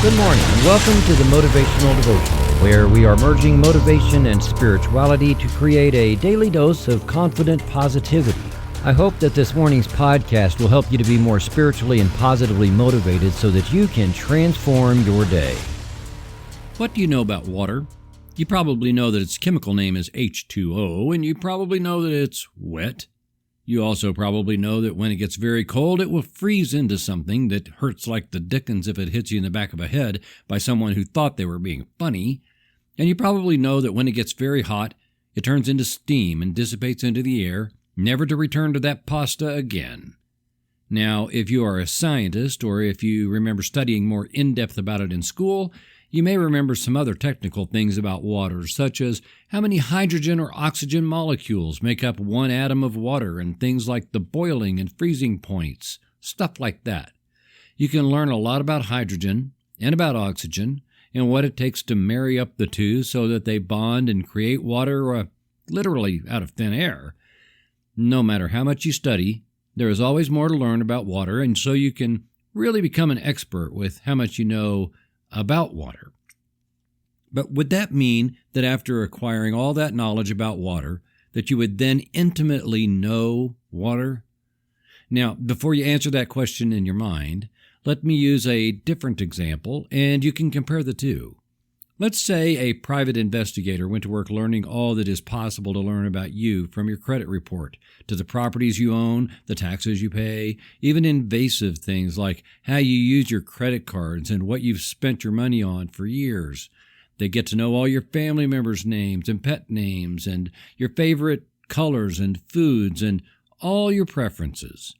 Good morning, and welcome to the Motivational Devotion, where we are merging motivation and spirituality to create a daily dose of confident positivity. I hope that this morning's podcast will help you to be more spiritually and positively motivated so that you can transform your day. What do you know about water? You probably know that its chemical name is H2O, and you probably know that it's wet. You also probably know that when it gets very cold, it will freeze into something that hurts like the dickens if it hits you in the back of a head by someone who thought they were being funny. And you probably know that when it gets very hot, it turns into steam and dissipates into the air, never to return to that pasta again. Now, if you are a scientist, or if you remember studying more in-depth about it in school, you may remember some other technical things about water, such as how many hydrogen or oxygen molecules make up one atom of water, and things like the boiling and freezing points, stuff like that. You can learn a lot about hydrogen and about oxygen and what it takes to marry up the two so that they bond and create water literally out of thin air. No matter how much you study, there is always more to learn about water, and so you can really become an expert with how much you know about water. But would that mean that after acquiring all that knowledge about water, that you would then intimately know water? Now, before you answer that question in your mind, let me use a different example, and you can compare the two. Let's say a private investigator went to work learning all that is possible to learn about you, from your credit report to the properties you own, the taxes you pay, even invasive things like how you use your credit cards and what you've spent your money on for years. They get to know all your family members' names and pet names and your favorite colors and foods and all your preferences.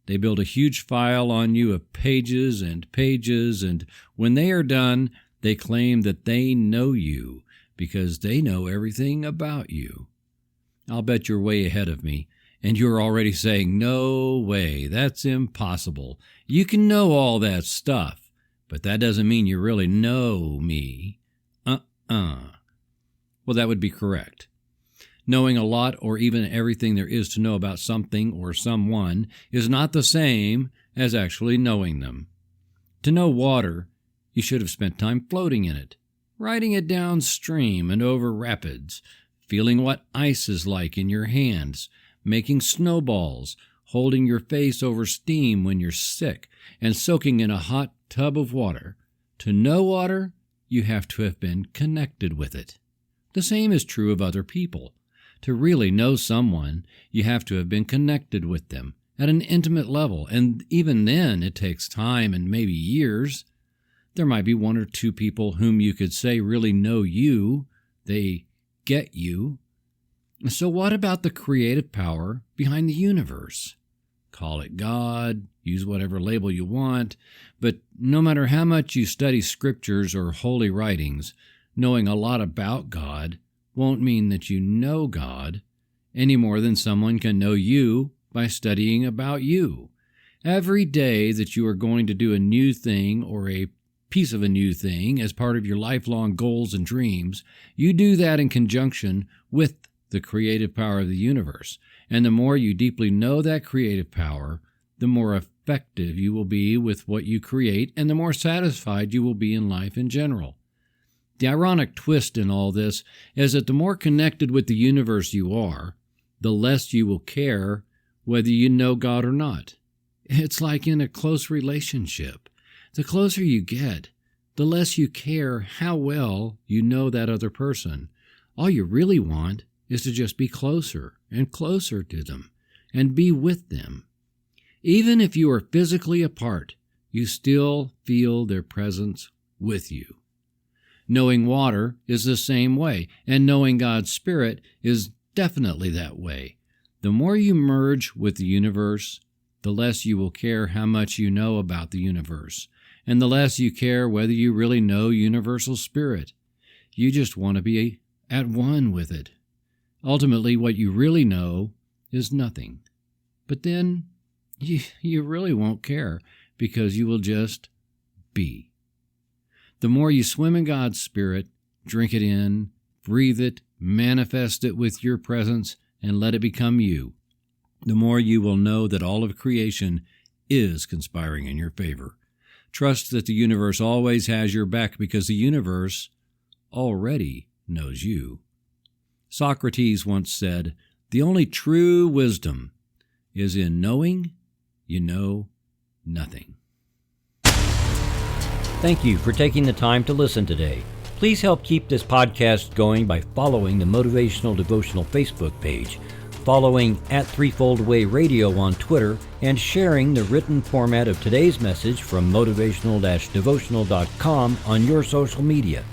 They build a huge file on you of pages and pages, and when they are done, they claim that they know you because they know everything about you. I'll bet you're way ahead of me, and you're already saying, "No way, that's impossible. You can know all that stuff, but that doesn't mean you really know me." Well, that would be correct. Knowing a lot or even everything there is to know about something or someone is not the same as actually knowing them. To know water, you should have spent time floating in it, riding it downstream and over rapids, feeling what ice is like in your hands, making snowballs, holding your face over steam when you're sick, and soaking in a hot tub of water. To know water, you have to have been connected with it. The same is true of other people. To really know someone, you have to have been connected with them at an intimate level, and even then it takes time and maybe years. There might be one or two people whom you could say really know you. They get you. So what about the creative power behind the universe? Call it God, use whatever label you want, but no matter how much you study scriptures or holy writings, knowing a lot about God won't mean that you know God any more than someone can know you by studying about you. Every day that you are going to do a new thing or a piece of a new thing as part of your lifelong goals and dreams, you do that in conjunction with the creative power of the universe. And the more you deeply know that creative power, the more effective you will be with what you create, and the more satisfied you will be in life in general. The ironic twist in all this is that the more connected with the universe you are, the less you will care whether you know God or not. It's like in a close relationship. The closer you get, the less you care how well you know that other person. All you really want is to just be closer and closer to them and be with them. Even if you are physically apart, you still feel their presence with you. Knowing water is the same way, and knowing God's Spirit is definitely that way. The more you merge with the universe, the less you will care how much you know about the universe, and the less you care whether you really know universal spirit. You just want to be at one with it. Ultimately, what you really know is nothing. But then you really won't care because you will just be. The more you swim in God's Spirit, drink it in, breathe it, manifest it with your presence, and let it become you, the more you will know that all of creation is conspiring in your favor. Trust that the universe always has your back because the universe already knows you. Socrates once said, "The only true wisdom is in knowing you know nothing." Thank you for taking the time to listen today. Please help keep this podcast going by following the Motivational Devotional Facebook page, following @Threefold Way Radio on Twitter, and sharing the written format of today's message from motivational-devotional.com on your social media.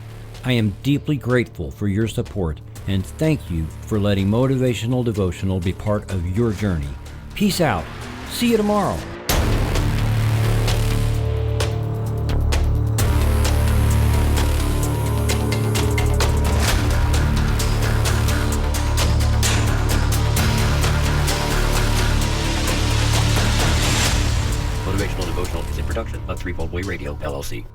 I am deeply grateful for your support, and thank you for letting Motivational Devotional be part of your journey. Peace out. See you tomorrow. Motivational Devotional is a production of Threefold Way Radio, LLC.